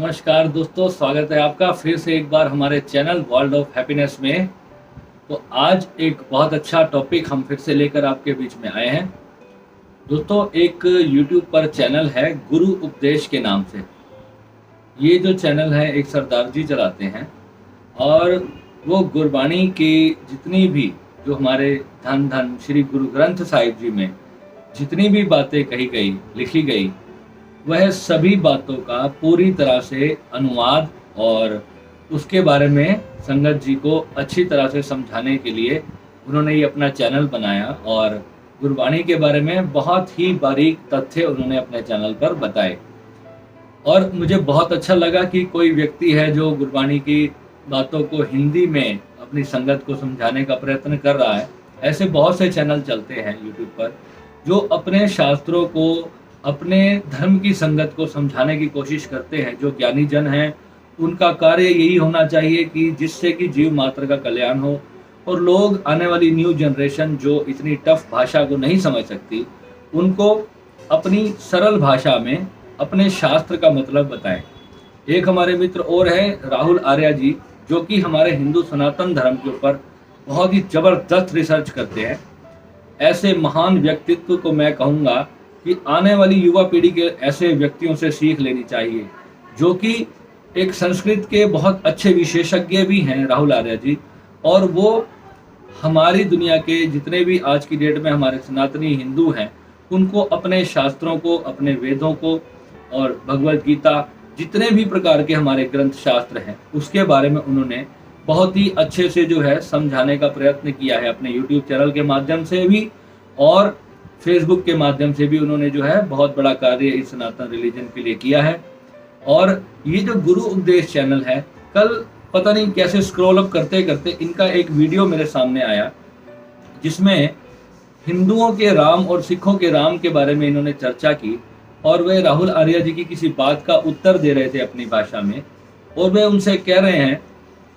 नमस्कार दोस्तों, स्वागत है आपका फिर से एक बार हमारे चैनल वर्ल्ड ऑफ हैप्पीनेस में। तो आज एक बहुत अच्छा टॉपिक हम फिर से लेकर आपके बीच में आए हैं। दोस्तों, एक यूट्यूब पर चैनल है गुरु उपदेश के नाम से। ये जो चैनल है एक सरदार जी चलाते हैं और वो गुरबाणी की जितनी भी जो हमारे धन धन श्री गुरु ग्रंथ साहिब जी में जितनी भी बातें कही गई, लिखी गई, वह सभी बातों का पूरी तरह से अनुवाद और उसके बारे में संगत जी को अच्छी तरह से समझाने के लिए उन्होंने ये अपना चैनल बनाया और गुरबाणी के बारे में बहुत ही बारीक तथ्य उन्होंने अपने चैनल पर बताए। और मुझे बहुत अच्छा लगा कि कोई व्यक्ति है जो गुरबाणी की बातों को हिंदी में अपनी संगत को समझाने का प्रयत्न कर रहा है। ऐसे बहुत से चैनल चलते हैं यूट्यूब पर जो अपने शास्त्रों को, अपने धर्म की संगत को समझाने की कोशिश करते हैं। जो ज्ञानी जन हैं उनका कार्य यही होना चाहिए कि जिससे कि जीव मात्र का कल्याण हो और लोग, आने वाली न्यू जनरेशन जो इतनी टफ भाषा को नहीं समझ सकती, उनको अपनी सरल भाषा में अपने शास्त्र का मतलब बताएं। एक हमारे मित्र और हैं राहुल आर्या जी, जो कि हमारे हिंदू सनातन धर्म के ऊपर बहुत ही जबरदस्त रिसर्च करते हैं। ऐसे महान व्यक्तित्व को मैं कहूँगा कि आने वाली युवा पीढ़ी के ऐसे व्यक्तियों से सीख लेनी चाहिए, जो कि एक संस्कृत के बहुत अच्छे विशेषज्ञ भी हैं राहुल आर्या जी। और वो हमारी दुनिया के जितने भी आज की डेट में हमारे सनातनी हिंदू हैं उनको अपने शास्त्रों को, अपने वेदों को और भगवत गीता, जितने भी प्रकार के हमारे ग्रंथ शास्त्र हैं उसके बारे में उन्होंने बहुत ही अच्छे से जो है समझाने का प्रयत्न किया है। अपने यूट्यूब चैनल के माध्यम से भी और फेसबुक के माध्यम से भी उन्होंने जो है बहुत बड़ा कार्य इस सनातन रिलीजन के लिए किया है। और ये जो गुरु उपदेश चैनल है, कल पता नहीं कैसे स्क्रॉल अप करते करते इनका एक वीडियो मेरे सामने आया जिसमें हिंदुओं के राम और सिखों के राम के बारे में इन्होंने चर्चा की। और वे राहुल आर्या जी की किसी बात का उत्तर दे रहे थे अपनी भाषा में, और वे उनसे कह रहे हैं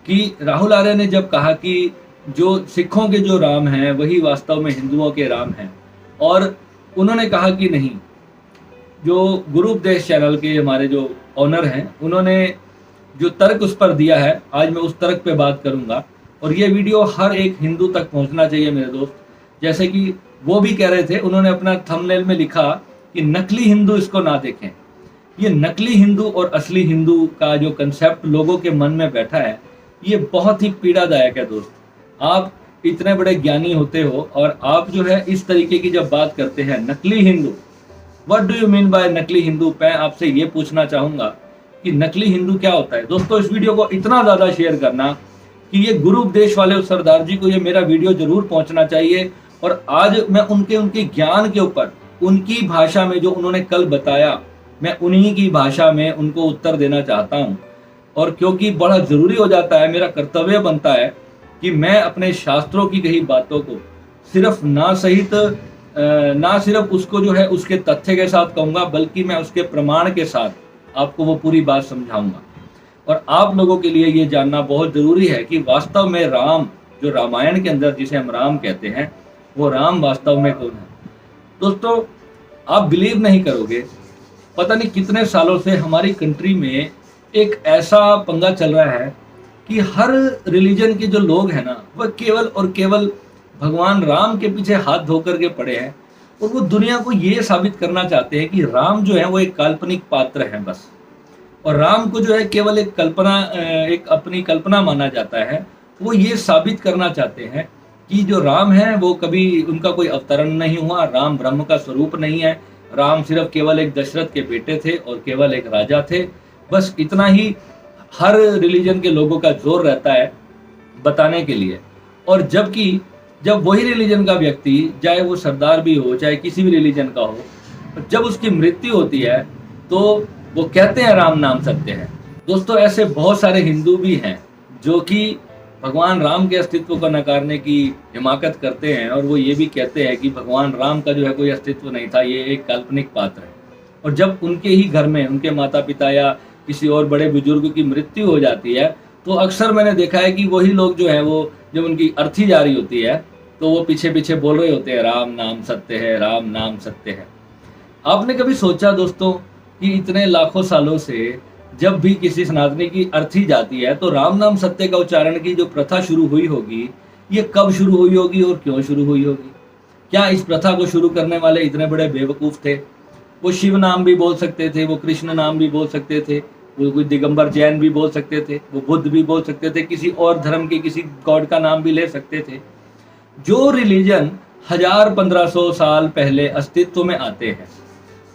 कि राहुल आर्या ने जब कहा कि जो सिखों के जो राम हैं वही वास्तव में हिंदुओं के राम हैं, और उन्होंने कहा कि नहीं, जो गुरु उपदेश चैनल के हमारे जो ऑनर हैं उन्होंने जो तर्क उस पर दिया है, आज मैं उस तर्क पे बात करूंगा। और ये वीडियो हर एक हिंदू तक पहुंचना चाहिए मेरे दोस्त। जैसे कि वो भी कह रहे थे, उन्होंने अपना थंबनेल में लिखा कि नकली हिंदू इसको ना देखें। ये नकली हिंदू और असली हिंदू का जो कंसेप्ट लोगों के मन में बैठा है, ये बहुत ही पीड़ादायक है दोस्त। आप इतने बड़े ज्ञानी होते हो और आप जो है इस तरीके की जब बात करते हैं नकली Hindu, what do you mean by नकली हिंदू? मैं आपसे ये पूछना चाहूंगा कि नकली हिंदू क्या होता है। दोस्तों, इस वीडियो को इतना ज्यादा शेयर करना कि ये गुरु उपदेश वाले उस सरदार जी को ये मेरा वीडियो जरूर पहुंचना चाहिए। और आज मैं उनके ज्ञान के ऊपर, उनकी भाषा में जो उन्होंने कल बताया, मैं उन्हीं की भाषा में उनको उत्तर देना चाहता हूँ। और क्योंकि बड़ा जरूरी हो जाता है, मेरा कर्तव्य बनता है कि मैं अपने शास्त्रों की कही बातों को सिर्फ ना सिर्फ उसको जो है उसके तथ्य के साथ कहूँगा, बल्कि मैं उसके प्रमाण के साथ आपको वो पूरी बात समझाऊंगा। और आप लोगों के लिए ये जानना बहुत ज़रूरी है कि वास्तव में राम, जो रामायण के अंदर जिसे हम राम कहते हैं, वो राम वास्तव में कौन है। दोस्तों, आप बिलीव नहीं करोगे, पता नहीं कितने सालों से हमारी कंट्री में एक ऐसा पंगा चल रहा है कि हर रिलीजन के जो लोग हैं ना, वह केवल और केवल भगवान राम के पीछे हाथ धो करके पड़े हैं। और वो दुनिया को ये साबित करना चाहते हैं कि राम जो है वो एक काल्पनिक पात्र है बस। और राम को जो है केवल एक अपनी कल्पना माना जाता है। वो ये साबित करना चाहते हैं कि जो राम है वो कभी उनका कोई अवतरण नहीं हुआ, राम ब्रह्म का स्वरूप नहीं है, राम सिर्फ केवल एक दशरथ के बेटे थे और केवल एक राजा थे। बस इतना ही हर रिलीजन के लोगों का जोर रहता है बताने के लिए। और जबकि जब वही रिलीजन का व्यक्ति, चाहे वो सरदार भी हो, चाहे किसी भी रिलीजन का हो, जब उसकी मृत्यु होती है तो वो कहते हैं राम नाम सत्य है। दोस्तों, ऐसे बहुत सारे हिंदू भी हैं जो कि भगवान राम के अस्तित्व को नकारने की हिमाकत करते हैं, और वो ये भी कहते हैं कि भगवान राम का जो है कोई अस्तित्व नहीं था, ये एक काल्पनिक पात्र है। और जब उनके ही घर में उनके माता पिता या किसी और बड़े बुजुर्ग की मृत्यु हो जाती है तो अक्सर मैंने देखा है कि वही लोग जो है वो, जब उनकी अर्थी जारी होती है तो वो पीछे पीछे बोल रहे होते हैं राम नाम सत्य है, राम नाम सत्य है। आपने कभी सोचा दोस्तों कि इतने लाखों सालों से जब भी किसी सनातनी की अर्थी जाती है तो राम नाम सत्य का उच्चारण की जो प्रथा शुरू हुई होगी, ये कब शुरू हुई होगी और क्यों शुरू हुई होगी? क्या इस प्रथा को शुरू करने वाले इतने बड़े बेवकूफ़ थे? वो शिव नाम भी बोल सकते थे, वो कृष्ण नाम भी बोल सकते थे, वो कोई दिगंबर जैन भी बोल सकते थे, वो बुद्ध भी बोल सकते थे, किसी और धर्म के किसी गॉड का नाम भी ले सकते थे। जो रिलीजन 1000-1500 साल पहले अस्तित्व में आते हैं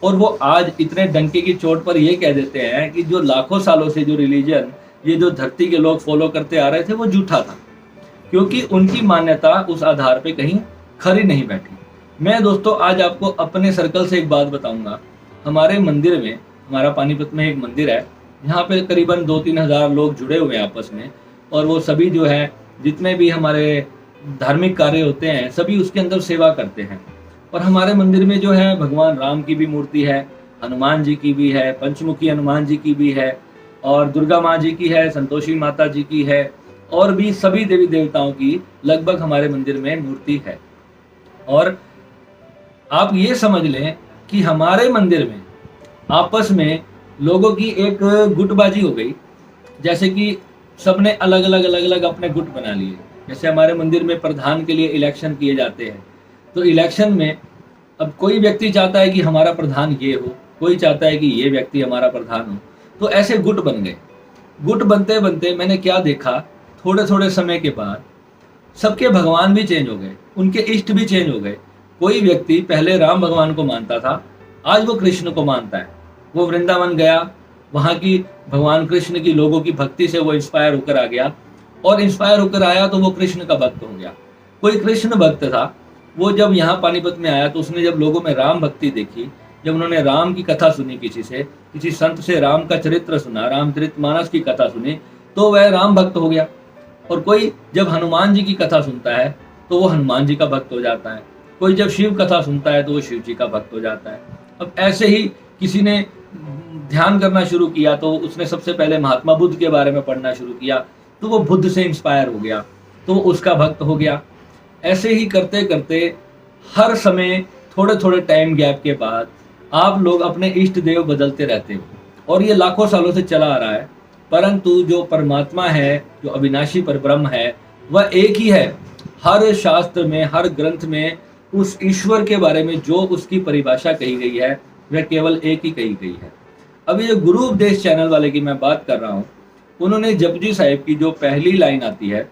और वो आज इतने डंके की चोट पर ये कह देते हैं कि जो लाखों सालों से जो रिलीजन ये जो धरती के लोग फॉलो करते आ रहे थे वो झूठा था, क्योंकि उनकी मान्यता उस आधार पे कहीं खरी नहीं बैठी। मैं दोस्तों आज आपको अपने सर्कल से एक बात बताऊंगा। हमारे मंदिर में, हमारा पानीपत में एक मंदिर है, यहाँ पे करीबन 2-3 हज़ार लोग जुड़े हुए हैं आपस में, और वो सभी जो है जितने भी हमारे धार्मिक कार्य होते हैं सभी उसके अंदर सेवा करते हैं। और हमारे मंदिर में जो है भगवान राम की भी मूर्ति है, हनुमान जी की भी है, पंचमुखी हनुमान जी की भी है, और दुर्गा माँ जी की है, संतोषी माता जी की है, और भी सभी देवी देवताओं की लगभग हमारे मंदिर में मूर्ति है। और आप ये समझ लें कि हमारे मंदिर में आपस में लोगों की एक गुटबाजी हो गई, जैसे कि सबने अलग अलग अपने गुट बना लिए। जैसे हमारे मंदिर में प्रधान के लिए इलेक्शन किए जाते हैं, तो इलेक्शन में अब कोई व्यक्ति चाहता है कि हमारा प्रधान ये हो, कोई चाहता है कि ये व्यक्ति हमारा प्रधान हो, तो ऐसे गुट बन गए। गुट बनते बनते मैंने क्या देखा, थोड़े थोड़े समय के बाद सबके भगवान भी चेंज हो गए, उनके इष्ट भी चेंज हो गए। कोई व्यक्ति पहले राम भगवान को मानता था, आज वो कृष्ण को मानता है। वो वृंदावन गया, वहाँ की भगवान कृष्ण की लोगों की भक्ति से वो इंस्पायर होकर आ गया, और इंस्पायर होकर आया तो वो कृष्ण का भक्त हो गया। कोई कृष्ण भक्त था, वो जब यहाँ पानीपत में आया तो उसने जब लोगों में राम भक्ति देखी, जब उन्होंने राम की कथा सुनी, किसी संत से राम का चरित्र सुना, रामचरितमानस की कथा सुनी, तो वह राम भक्त हो गया। और कोई जब हनुमान जी की कथा सुनता है तो वो हनुमान जी का भक्त हो जाता है, कोई जब शिव कथा सुनता है तो वो शिव जी का भक्त हो जाता है। अब ऐसे ही किसी ने ध्यान करना शुरू किया तो उसने सबसे पहले महात्मा बुद्ध के बारे में पढ़ना शुरू किया, तो वो बुद्ध से इंस्पायर हो गया, तो वो उसका भक्त हो गया। ऐसे ही करते करते हर समय थोड़े थोड़े टाइम गैप के बाद आप लोग अपने इष्ट देव बदलते रहते हो, और ये लाखों सालों से चला आ रहा है। परंतु जो परमात्मा है, जो अविनाशी परब्रह्म है, वह एक ही है। हर शास्त्र में, हर ग्रंथ में उस ईश्वर के बारे में जो उसकी परिभाषा कही गई है वह केवल एक ही कही गई है। अभी जो गुरु उपदेश चैनल वाले की मैं बात कर रहा हूँ, उन्होंने जपजी साहिब की जो पहली लाइन आती है,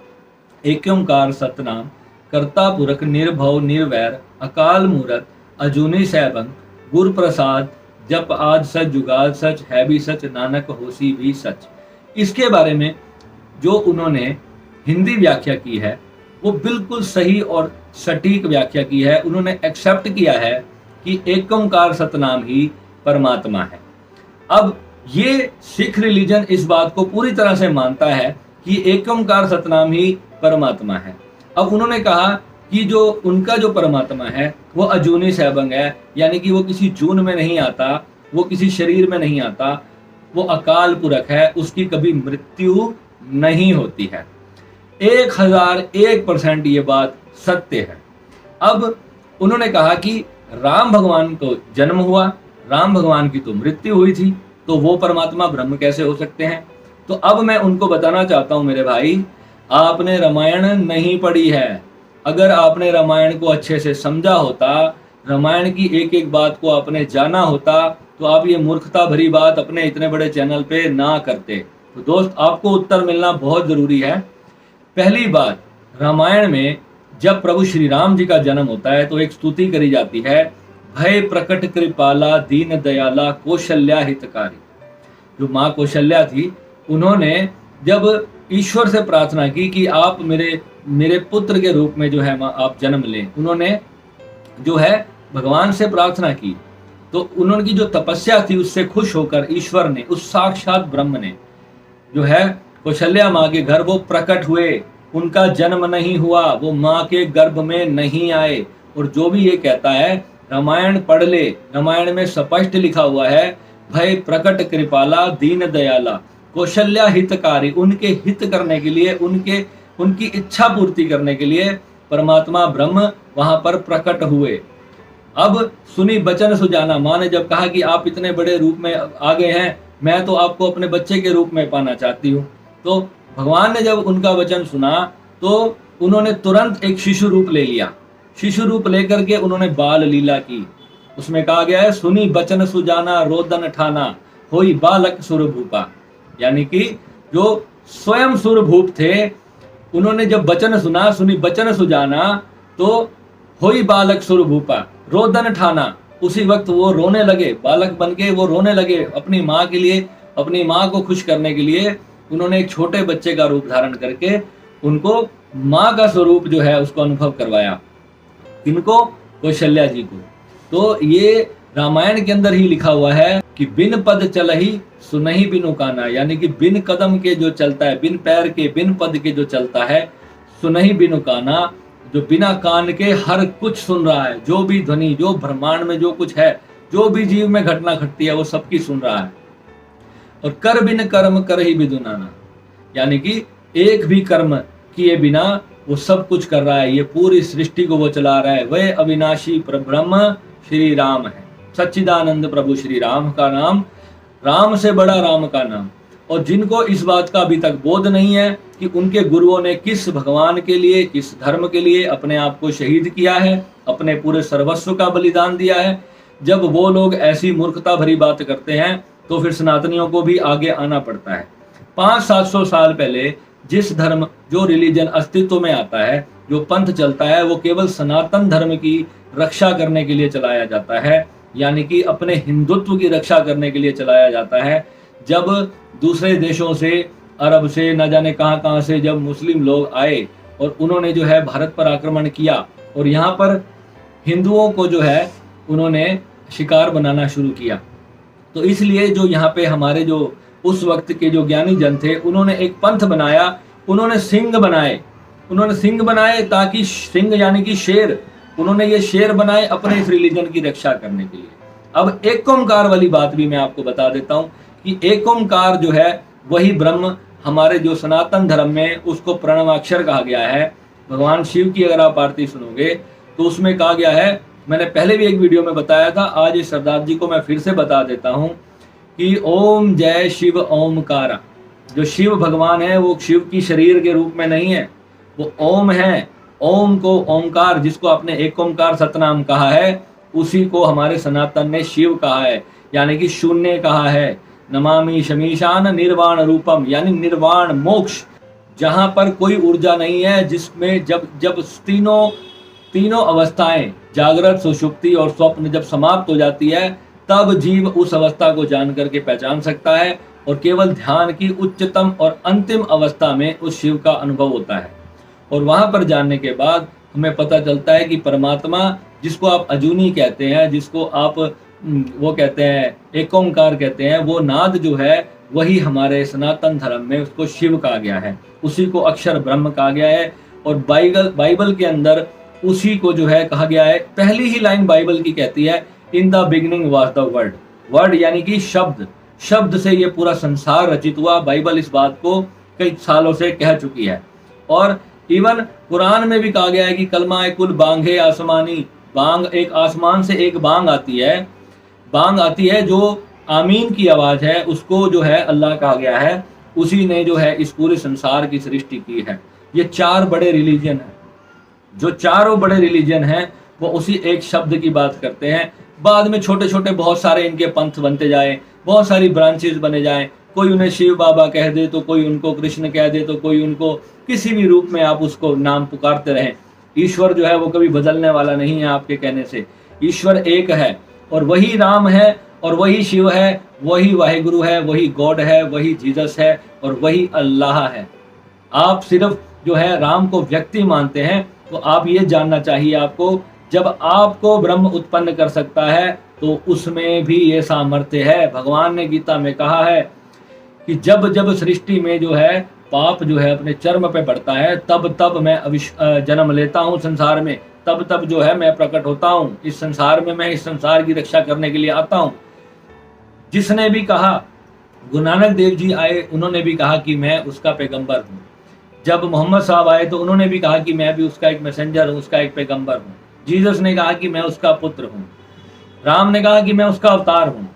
एक ओंकार सतनाम करता पुरख निर्भव निर्वैर अकाल मूरत अजूनी सैभंग गुर प्रसाद जप आज सच जुगाद सच है भी सच नानक होसी भी सच। इसके बारे में जो उन्होंने हिंदी व्याख्या की है वो बिल्कुल सही और सटीक व्याख्या की है। उन्होंने एक्सेप्ट किया है कि एक ओंकार सतनाम ही परमात्मा है। अब ये सिख रिलीजन इस बात को पूरी तरह से मानता है कि एक ओंकार सतनाम ही परमात्मा है। अब उन्होंने कहा कि जो उनका जो परमात्मा है वो अजूनी सैभंग है, यानी कि वो किसी जून में नहीं आता, वो किसी शरीर में नहीं आता, वो अकाल पुरख है, उसकी कभी मृत्यु नहीं होती है। 1001% ये बात सत्य है। अब उन्होंने कहा कि राम भगवान को जन्म हुआ, राम भगवान की तो मृत्यु हुई थी, तो वो परमात्मा ब्रह्म कैसे हो सकते हैं? तो अब मैं उनको बताना चाहता हूं मेरे भाई, आपने रामायण नहीं पढ़ी है। अगर आपने रामायण को अच्छे से समझा होता, रामायण की एक एक बात को आपने जाना होता, तो आप ये मूर्खता भरी बात अपने इतने बड़े चैनल पे ना करते। तो दोस्त, आपको उत्तर मिलना बहुत जरूरी है। पहली बात, रामायण में जब प्रभु श्री राम जी का जन्म होता है तो एक स्तुति करी जाती है, भय प्रकट कृपाला दीन दयाला कौशल्या हितकारी। जो माँ कौशल्या थी, उन्होंने जब ईश्वर से प्रार्थना की कि आप मेरे पुत्र के रूप में जो है आप जन्म लें, उन्होंने जो है भगवान से प्रार्थना की, तो उन्होंने जो तपस्या थी उससे खुश होकर ईश्वर ने, उस साक्षात ब्रह्म ने जो है कौशल्या माँ के घर वो प्रकट हुए। उनका जन्म नहीं हुआ, वो माँ के गर्भ में नहीं आए। और जो भी ये कहता है रामायण पढ़ ले, रामायण में स्पष्ट लिखा हुआ है, भय प्रकट कृपाला दीन दयाला कौशल्या हितकारी। उनके हित करने के लिए, उनकी इच्छा पूर्ति करने के लिए परमात्मा ब्रह्म वहां पर प्रकट हुए। अब सुनी बचन सुजाना, माँ ने जब कहा कि आप इतने बड़े रूप में आ गए हैं, मैं तो आपको अपने बच्चे के रूप में पाना चाहती हूँ। तो भगवान ने जब उनका वचन सुना तो उन्होंने तुरंत एक शिशु रूप ले लिया। शिशु रूप लेकर के उन्होंने बाल लीला की। उसमें कहा गया है, सुनी बचन सुजाना रोदन ठाना होई बालक सुरभूपा। यानी कि जो स्वयं सुरभूप थे, उन्होंने जब वचन सुना, सुनी बचन सुजाना, तो होई बालक सुरभूपा, रोदन ठाना, उसी वक्त वो रोने लगे, बालक बनके वो रोने लगे अपनी माँ के लिए, अपनी माँ को खुश करने के लिए। उन्होंने एक छोटे बच्चे का रूप धारण करके उनको माँ का स्वरूप जो है उसको अनुभव करवाया। किनको? कौशल्या जी को। तो ये रामायण के अंदर ही लिखा हुआ है कि बिन पद चलही सुनहि बिनु काना, यानी कि बिन कदम के जो चलता है, बिन पैर के, बिन पद के जो चलता है, सुनहि बिनु काना, जो बिना कान के हर कुछ सुन रहा है, जो भी ध्वनि, जो ब्रह्मांड में जो कुछ है, जो भी जीव में घटना घटती है, वो सबकी सुन रहा है। और कर बिन कर्म कर ही बिदुनाना, यानी कि एक भी कर्म किए बिना वो सब कुछ कर रहा है, ये पूरी सृष्टि को वो चला रहा है। वह अविनाशी परब्रह्म श्री राम है, सच्चिदानंद प्रभु श्री राम का नाम, राम से बड़ा राम का नाम। और जिनको इस बात का अभी तक बोध नहीं है कि उनके गुरुओं ने किस भगवान के लिए, किस धर्म के लिए अपने आप को शहीद किया है, अपने पूरे सर्वस्व का बलिदान दिया है, जब वो लोग ऐसी मूर्खता भरी बात करते हैं तो फिर सनातनियों को भी आगे आना पड़ता है। 500-700 साल पहले जिस धर्म, जो रिलीजन अस्तित्व में आता है, जो पंथ चलता है, वो केवल सनातन धर्म की रक्षा करने के लिए चलाया जाता है, यानी कि अपने हिंदुत्व की रक्षा करने के लिए चलाया जाता है। जब दूसरे देशों से, अरब से, न जाने कहां कहां से जब मुस्लिम लोग आए और उन्होंने जो है भारत पर आक्रमण किया और यहाँ पर हिंदुओं को जो है उन्होंने शिकार बनाना शुरू किया, तो इसलिए जो यहाँ पे हमारे जो उस वक्त के जो ज्ञानी जन थे, उन्होंने एक पंथ बनाया, उन्होंने सिंह बनाए ताकि सिंह यानी कि शेर, उन्होंने ये शेर बनाए अपने इस रिलीजन की रक्षा करने के लिए। अब एक ओंकार वाली बात भी मैं आपको बता देता हूँ कि एक ओंकार जो है वही ब्रह्म, हमारे जो सनातन धर्म में उसको प्रणवाक्षर कहा गया है। भगवान शिव की अगर आप आरती सुनोगे तो उसमें कहा गया है, मैंने पहले भी एक वीडियो में बताया था, आज इस सरदार जी को मैं फिर से बता देता हूँ कि ओम जय शिव ओमकारा। जो शिव भगवान है वो शिव की शरीर के रूप में नहीं है, वो ओम है। ओम को ओमकार, जिसको आपने एक ओमकार सतनाम कहा है, उसी को हमारे सनातन ने शिव कहा है, यानी कि शून्य कहा है। नमामि शमीशान निर्वाण रूपम, यानी निर्वाण मोक्ष, जहां पर कोई ऊर्जा नहीं है, जिसमें जब तीनों अवस्थाएं, जागृत, सुषुप्ति और स्वप्न जब समाप्त हो जाती है, तब जीव उस अवस्था को जान करके पहचान सकता है और केवल ध्यान की उच्चतम और अंतिम अवस्था में उस शिव का अनुभव होता है। और वहां पर जानने के बाद हमें पता चलता है कि परमात्मा, जिसको आप अजूनी कहते हैं, जिसको आप वो कहते हैं एक ओंकार कहते हैं, वो नाद जो है वही हमारे सनातन धर्म में उसको शिव कहा गया है, उसी को अक्षर ब्रह्म कहा गया है। और बाइबल के अंदर उसी को जो है कहा गया है, पहली ही लाइन बाइबल की कहती है, in the beginning was the word. Word यानी कि शब्द से ये पूरा संसार रचित हुआ। बाइबल इस बात को कई सालों से कह चुकी है। और इवन कुरान में भी कहा गया है कि कलमा कुल बांगे आसमानी, बांग, एक आसमान से एक बांग आती है जो आमीन की आवाज है, उसको जो है अल्लाह कहा गया है। उसी ने जो है इस पूरे संसार की सृष्टि की है। ये 4 बड़े रिलीजन हैं, जो चारों बड़े रिलीजन हैं वो उसी एक शब्द की बात करते हैं। बाद में छोटे छोटे बहुत सारे इनके पंथ बनते जाए, बहुत सारी ब्रांचेस बने जाए, कोई उन्हें शिव बाबा कह दे तो कोई उनको कृष्ण कह दे तो कोई उनको किसी भी रूप में आप उसको नाम पुकारते रहें। ईश्वर जो है वो कभी बदलने वाला नहीं है आपके कहने से। ईश्वर एक है और वही राम है और वही शिव है, वही वाहिगुरु है, वही गॉड है, वही जीसस है और वही अल्लाह है। आप सिर्फ जो है राम को व्यक्ति मानते हैं, तो आप ये जानना चाहिए आपको, जब आपको ब्रह्म उत्पन्न कर सकता है तो उसमें भी ये सामर्थ्य है। भगवान ने गीता में कहा है कि जब सृष्टि में जो है पाप जो है अपने चरम पे बढ़ता है, तब मैं जन्म लेता हूँ संसार में, तब जो है मैं प्रकट होता हूँ इस संसार में, मैं इस संसार की रक्षा करने के लिए आता हूँ। जिसने भी कहा, गुरु नानक देव जी आए, उन्होंने भी कहा कि मैं उसका पैगंबर हूँ। जब मोहम्मद साहब आए तो उन्होंने भी कहा कि मैं भी उसका एक मैसेंजर हूँ, उसका एक पैगंबर हूँ। जीसस ने कहा कि मैं उसका पुत्र हूँ। राम ने कहा कि मैं उसका अवतार हूँ।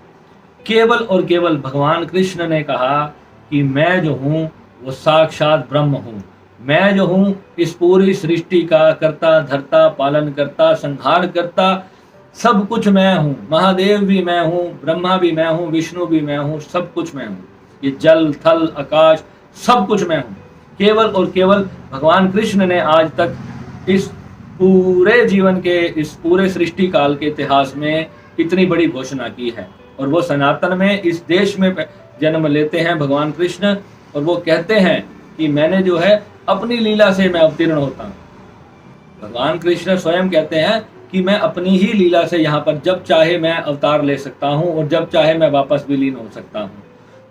केवल और केवल भगवान कृष्ण ने कहा कि मैं जो हूँ वो साक्षात ब्रह्म हूँ, मैं जो हूँ इस पूरी सृष्टि का कर्ता धर्ता पालन करता संहार करता, सब कुछ मैं हूँ, महादेव भी मैं हूँ, ब्रह्मा भी मैं हूँ, विष्णु भी मैं हूँ, सब कुछ मैं हूँ, ये जल थल आकाश सब कुछ मैं हूँ। केवल और केवल भगवान कृष्ण ने आज तक इस पूरे जीवन के, इस पूरे सृष्टि काल के इतिहास में इतनी बड़ी घोषणा की है। और वो सनातन में इस देश में जन्म लेते हैं भगवान कृष्ण, और वो कहते हैं कि मैंने जो है अपनी लीला से मैं अवतीर्ण होता हूँ। भगवान कृष्ण स्वयं कहते हैं कि मैं अपनी ही लीला से यहाँ पर जब चाहे मैं अवतार ले सकता हूँ और जब चाहे मैं वापस विलीन हो सकता हूँ।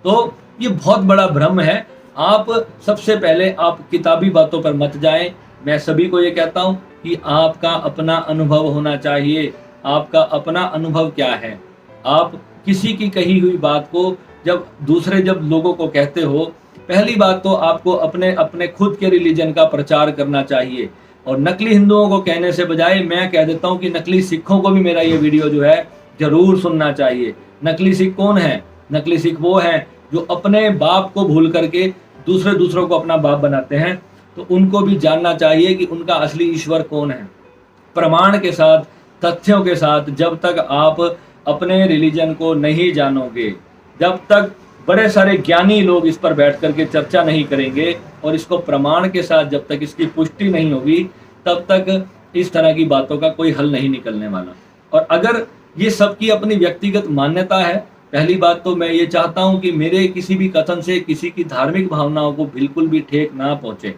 तो ये बहुत बड़ा भ्रम है। आप सबसे पहले आप किताबी बातों पर मत जाएं। मैं सभी को ये कहता हूँ कि आपका अपना अनुभव होना चाहिए। आपका अपना अनुभव क्या है? आप किसी की कही हुई बात को जब लोगों को कहते हो, पहली बात तो आपको अपने अपने खुद के रिलीजन का प्रचार करना चाहिए। और नकली हिंदुओं को कहने से बजाय मैं कह देता हूँ कि नकली सिखों को भी मेरा ये वीडियो जो है जरूर सुनना चाहिए। नकली सिख कौन है? नकली सिख वो हैं जो अपने बाप को भूल करके दूसरों को अपना बाप बनाते हैं। तो उनको भी जानना चाहिए कि उनका असली ईश्वर कौन है। प्रमाण के साथ, तथ्यों के साथ जब तक आप अपने रिलीजन को नहीं जानोगे, जब तक बड़े सारे ज्ञानी लोग इस पर बैठ करके चर्चा नहीं करेंगे और इसको प्रमाण के साथ जब तक इसकी पुष्टि नहीं होगी, तब तक इस तरह की बातों का कोई हल नहीं निकलने वाला। और अगर ये सबकी अपनी व्यक्तिगत मान्यता है, पहली बात तो मैं ये चाहता हूँ कि मेरे किसी भी कथन से किसी की धार्मिक भावनाओं को बिल्कुल भी ठेक ना पहुँचे।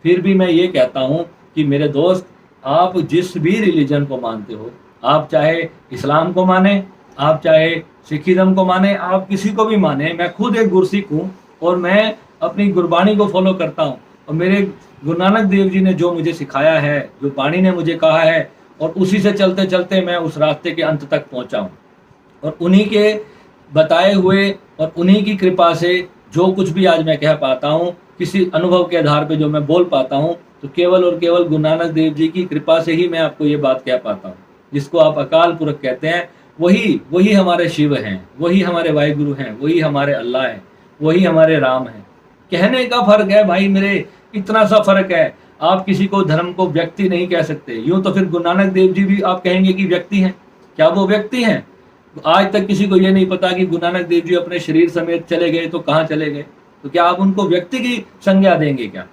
फिर भी मैं ये कहता हूँ कि मेरे दोस्त, आप जिस भी रिलीजन को मानते हो, आप चाहे इस्लाम को माने, आप चाहे सिखिज्म को माने, आप किसी को भी माने। मैं खुद एक गुरसिख हूँ और मैं अपनी गुरबाणी को फॉलो करता हूँ। और मेरे गुरु नानक देव जी ने जो मुझे सिखाया है, जो बाणी ने मुझे कहा है, और उसी से चलते चलते मैं उस रास्ते के अंत तक पहुँचा हूँ। और उन्हीं के बताए हुए और उन्हीं की कृपा से जो कुछ भी आज मैं कह पाता हूँ, किसी अनुभव के आधार पे जो मैं बोल पाता हूँ, तो केवल और केवल गुरु नानक देव जी की कृपा से ही मैं आपको ये बात कह पाता हूँ। जिसको आप अकाल पुरख कहते हैं, वही हमारे शिव हैं, वही हमारे वाहिगुरु हैं, वही हमारे अल्लाह हैं, वही हमारे राम हैं। कहने का फर्क है भाई मेरे, इतना सा फर्क है। आप किसी को धर्म को व्यक्ति नहीं कह सकते। यूं तो फिर गुरु नानक देव जी भी आप कहेंगे कि व्यक्ति हैं। क्या वो व्यक्ति हैं? आज तक किसी को ये नहीं पता कि गुरु नानक देव जी अपने शरीर समेत चले गए तो कहाँ चले गए। तो क्या आप उनको व्यक्ति की संज्ञा देंगे क्या?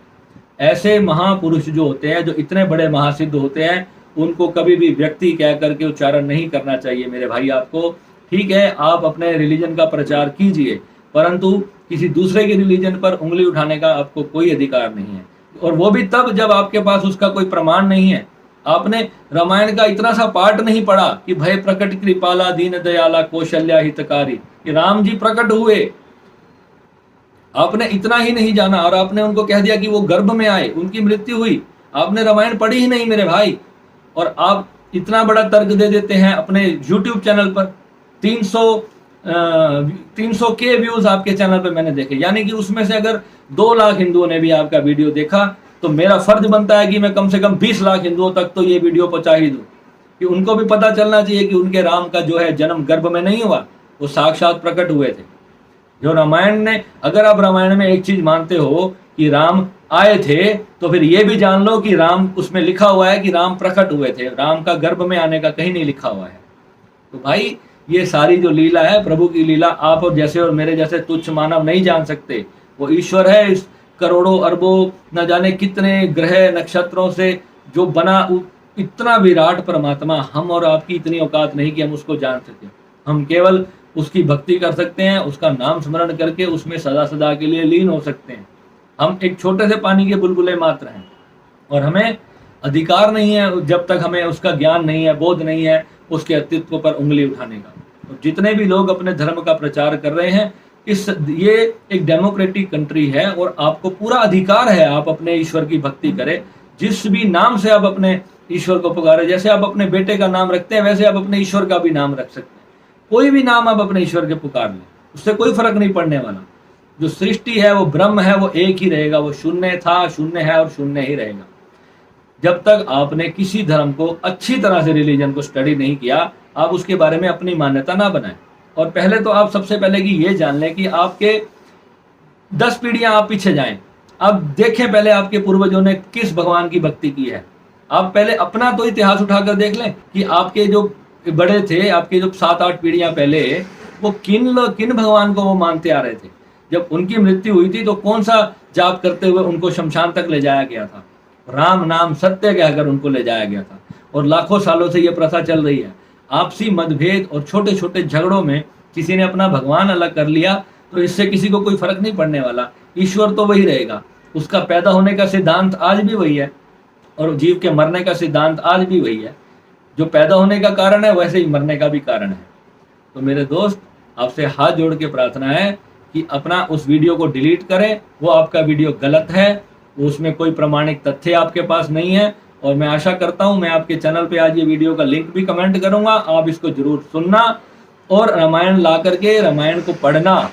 ऐसे महापुरुष जो होते हैं, जो इतने बड़े महासिद्ध होते हैं, उनको कभी भी व्यक्ति कह करके उच्चारण नहीं करना चाहिए मेरे भाई आपको। ठीक है, आप अपने रिलीजन का प्रचार कीजिए, परंतु किसी दूसरे के रिलीजन पर उंगली उठाने का आपको कोई अधिकार नहीं है। और वो भी तब जब आपके पास उसका कोई प्रमाण नहीं है। आपने रामायण का इतना सा पार्ट नहीं पढ़ा कि भय प्रकट कृपाला दीन दयाला कौशल्या हितकारी, कि राम जी प्रकट हुए। आपने इतना ही नहीं जाना और आपने उनको कह दिया कि वो गर्भ में आए, उनकी मृत्यु हुई। आपने रामायण पढ़ी ही नहीं मेरे भाई। और आप इतना बड़ा तर्क दे देते हैं अपने YouTube चैनल पर। 300 के व्यूज आपके चैनल पे मैंने देखे, यानी कि उसमें से अगर 2 लाख हिंदुओं ने भी आपका वीडियो देखा तो मेरा फर्ज बनता है कि मैं कम से कम 20 लाख हिंदुओं तक तो ये वीडियो पहुंचा ही दूं, कि उनको भी पता चलना चाहिए कि उनके राम का जो है जन्म गर्भ में नहीं हुआ, वो साक्षात प्रकट हुए थे। जो रामायण ने, अगर आप रामायण में एक चीज मानते हो कि राम आए थे, तो फिर ये भी जान लो कि राम, उसमें लिखा हुआ है कि राम प्रकट हुए थे। राम का गर्भ में आने का कहीं नहीं लिखा हुआ है। तो भाई ये सारी जो लीला है, प्रभु की लीला, आप और जैसे और मेरे जैसे तुच्छ मानव नहीं जान सकते। वो ईश्वर है, इस करोड़ों अरबों न जाने कितने ग्रह नक्षत्रों से जो बना इतना विराट परमात्मा, हम और आपकी इतनी औकात नहीं कि हम उसको जान सके। हम केवल उसकी भक्ति कर सकते हैं, उसका नाम स्मरण करके उसमें सदा सदा के लिए लीन हो सकते हैं। हम एक छोटे से पानी के बुलबुले मात्र हैं और हमें अधिकार नहीं है, जब तक हमें उसका ज्ञान नहीं है, बोध नहीं है, उसके अस्तित्व पर उंगली उठाने का। और जितने भी लोग अपने धर्म का प्रचार कर रहे हैं, ये एक डेमोक्रेटिक कंट्री है और आपको पूरा अधिकार है आप अपने ईश्वर की भक्ति करें। जिस भी नाम से आप अपने ईश्वर को पुकारे, जैसे आप अपने बेटे का नाम रखते हैं वैसे आप अपने ईश्वर का भी नाम रख सकते हैं। कोई भी नाम आप अपने ईश्वर के पुकार लें, उससे कोई फर्क नहीं पड़ने वाला। जो सृष्टि है वो ब्रह्म है, वो एक ही रहेगा। वो शून्य था, शून्य है और शून्य ही रहेगा। जब तक आपने किसी धर्म को अच्छी तरह से, रिलीजन को स्टडी नहीं किया, आप उसके बारे में अपनी मान्यता ना बनाएं। और पहले तो आप सबसे पहले कि ये जान लें कि आपके 10 पीढ़ियां आप पीछे जाएं, अब देखें पहले आपके पूर्वजों ने किस भगवान की भक्ति की है। आप पहले अपना तो इतिहास उठाकर देख लें कि आपके जो बड़े थे, आपके जो 7-8 पीढ़ियां पहले, वो किन भगवान को वो मानते आ रहे थे। जब उनकी मृत्यु हुई थी तो कौन सा जाप करते हुए उनको शमशान तक ले जाया गया था, राम नाम सत्य कहकर उनको ले जाया गया था। और लाखों सालों से ये प्रथा चल रही है। आपसी मतभेद और छोटे छोटे झगड़ों में किसी ने अपना भगवान अलग कर लिया तो इससे किसी को कोई फर्क नहीं पड़ने वाला। ईश्वर तो वही रहेगा, उसका पैदा होने का सिद्धांत आज भी वही है और जीव के मरने का सिद्धांत आज भी वही है। जो पैदा होने का कारण है वैसे ही मरने का भी कारण है। तो मेरे दोस्त, आपसे हाथ जोड़ के प्रार्थना है कि अपना उस वीडियो को डिलीट करें। वो आपका वीडियो गलत है, उसमें कोई प्रमाणिक तथ्य आपके पास नहीं है। और मैं आशा करता हूं, मैं आपके चैनल पे आज ये वीडियो का लिंक भी कमेंट करूंगा, आप इसको जरूर सुनना और रामायण ला करके रामायण को पढ़ना,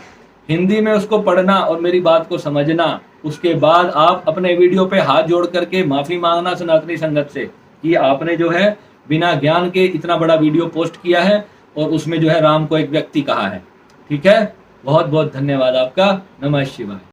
हिंदी में उसको पढ़ना और मेरी बात को समझना। उसके बाद आप अपने वीडियो पे हाथ जोड़ करके माफ़ी मांगना सनातनी संगत से कि आपने जो है बिना ज्ञान के इतना बड़ा वीडियो पोस्ट किया है और उसमें जो है राम को एक व्यक्ति कहा है। ठीक है, बहुत बहुत धन्यवाद आपका। नमः शिवाय।